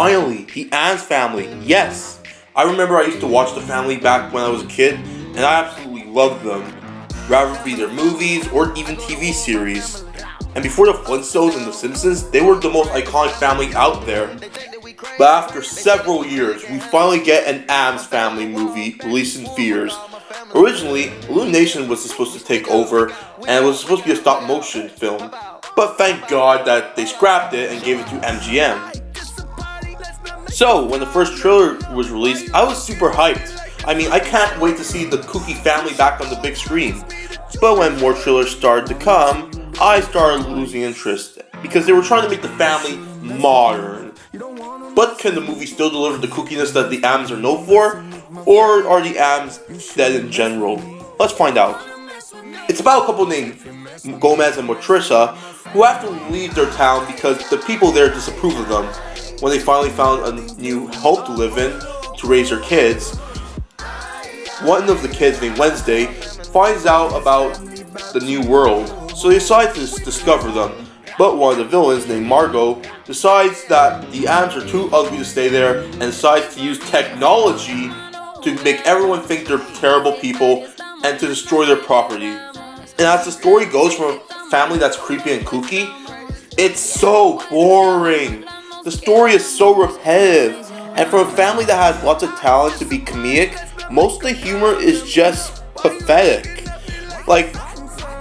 Finally, the Addams Family, yes! I remember I used to watch The Family back when I was a kid, and I absolutely loved them. Rather it be their movies or even TV series. And before the Flintstones and The Simpsons, they were the most iconic family out there. But after several years, we finally get an Addams Family movie released in theaters. Originally, Illumination was supposed to take over, and it was supposed to be a stop-motion film. But thank God that they scrapped it and gave it to MGM. So, when the first trailer was released, I was super hyped. I mean, I can't wait to see the kooky family back on the big screen. But when more trailers started to come, I started losing interest because they were trying to make the family modern. But can the movie still deliver the kookiness that the Addams are known for? Or are the Addams dead in general? Let's find out. It's about a couple named Gomez and Motricia who have to leave their town because the people there disapprove of them. When they finally found a new home to live in to raise their kids, one of the kids named Wednesday finds out about the new world, so they decide to discover them. But one of the villains named Margot decides that the Addams are too ugly to stay there and decides to use technology to make everyone think they're terrible people and to destroy their property. And as the story goes, from a family that's creepy and kooky, it's so boring. The story is so repetitive, and for a family that has lots of talent to be comedic, most of the humor is just pathetic. Like,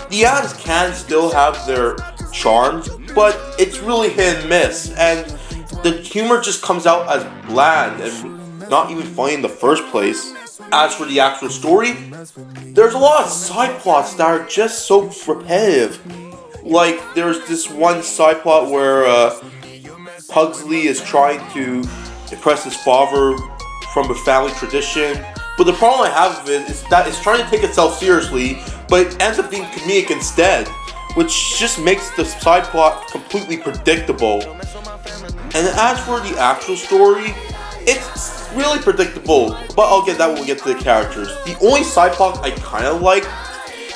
the Addams can still have their charms, but it's really hit and miss, and the humor just comes out as bland and not even funny in the first place. As for the actual story, there's a lot of side plots that are just so repetitive. Like, there's this one side plot where Pugsley is trying to impress his father from a family tradition. But the problem I have with it is that it's trying to take itself seriously, but it ends up being comedic instead, which just makes the side plot completely predictable. And as for the actual story, it's really predictable, but I'll get that when we get to the characters. The only side plot I kind of like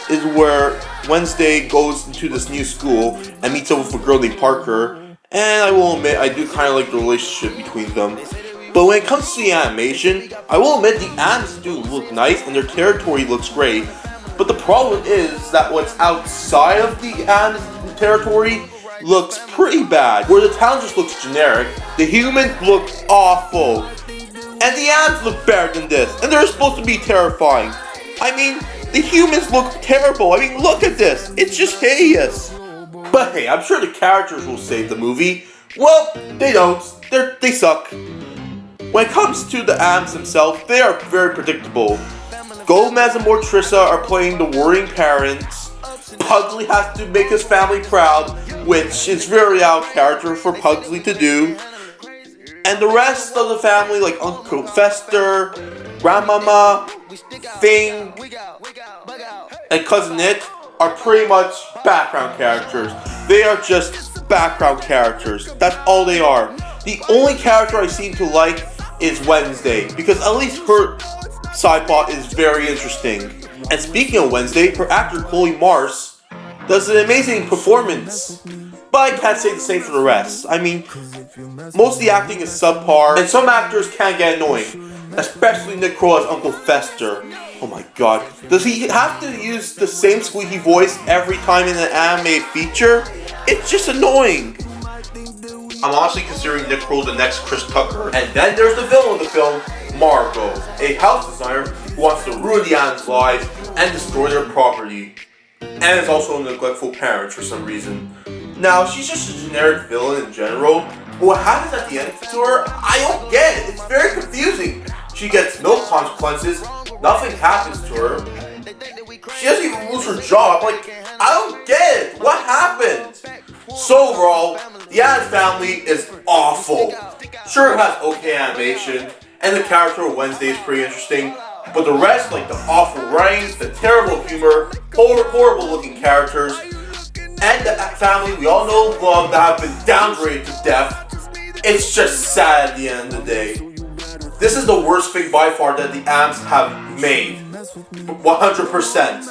is where Wednesday goes into this new school and meets up with a girl named Parker, and I will admit I do kind of like the relationship between them. But when it comes to the animation, I will admit the Addams do look nice and their territory looks great. But the problem is that what's outside of the Addams territory looks pretty bad. Where the town just looks generic, the humans look awful. And the Addams look better than this, and they're supposed to be terrifying. I mean, the humans look terrible. I mean, look at this. It's just hideous. But hey, I'm sure the characters will save the movie. Well, they don't. They suck. When it comes to the Addams themselves, they are very predictable. Gomez and Motricia are playing the worrying parents. Pugsley has to make his family proud, which is very out of character for Pugsley to do. And the rest of the family, like Uncle Fester, Grandmama, Thing, and Cousin Nick, are pretty much background characters. They are just background characters. That's all they are. The only character I seem to like is Wednesday, because at least her side plot is very interesting. And speaking of Wednesday, her actor Chloe Mars does an amazing performance. But I can't say the same for the rest. I mean, most of the acting is subpar, and some actors can get annoying. Especially Nick Kroll as Uncle Fester. Oh my god. Does he have to use the same squeaky voice every time in an animated feature? It's just annoying. I'm honestly considering Nick Kroll the next Chris Tucker. And then there's the villain of the film, Margot, a house designer who wants to ruin the Addams' lives and destroy their property. And is also a neglectful parent for some reason. Now, she's just a generic villain in general, but what happens at the end to her, I don't get it. It's very confusing. She gets no consequences, nothing happens to her. She doesn't even lose her job. Like, I don't get it. What happened? So overall, the Addams Family is awful. Sure, it has okay animation, and the character of Wednesday is pretty interesting, but the rest, like the awful writing, the terrible humor, horrible looking characters, and the family we all know and love that have been downgraded to death, it's just sad at the end of the day. This is the worst thing by far that the Addams have made. 100%.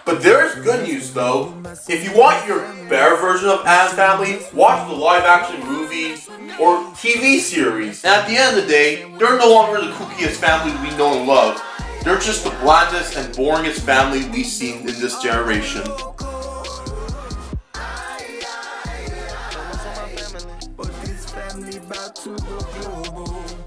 But there's good news though. If you want your better version of Addams Family, watch the live action movie or TV series. And at the end of the day, they're no longer the kookiest family we know and love. They're just the blandest and boringest family we've seen in this generation. But this family about to go global.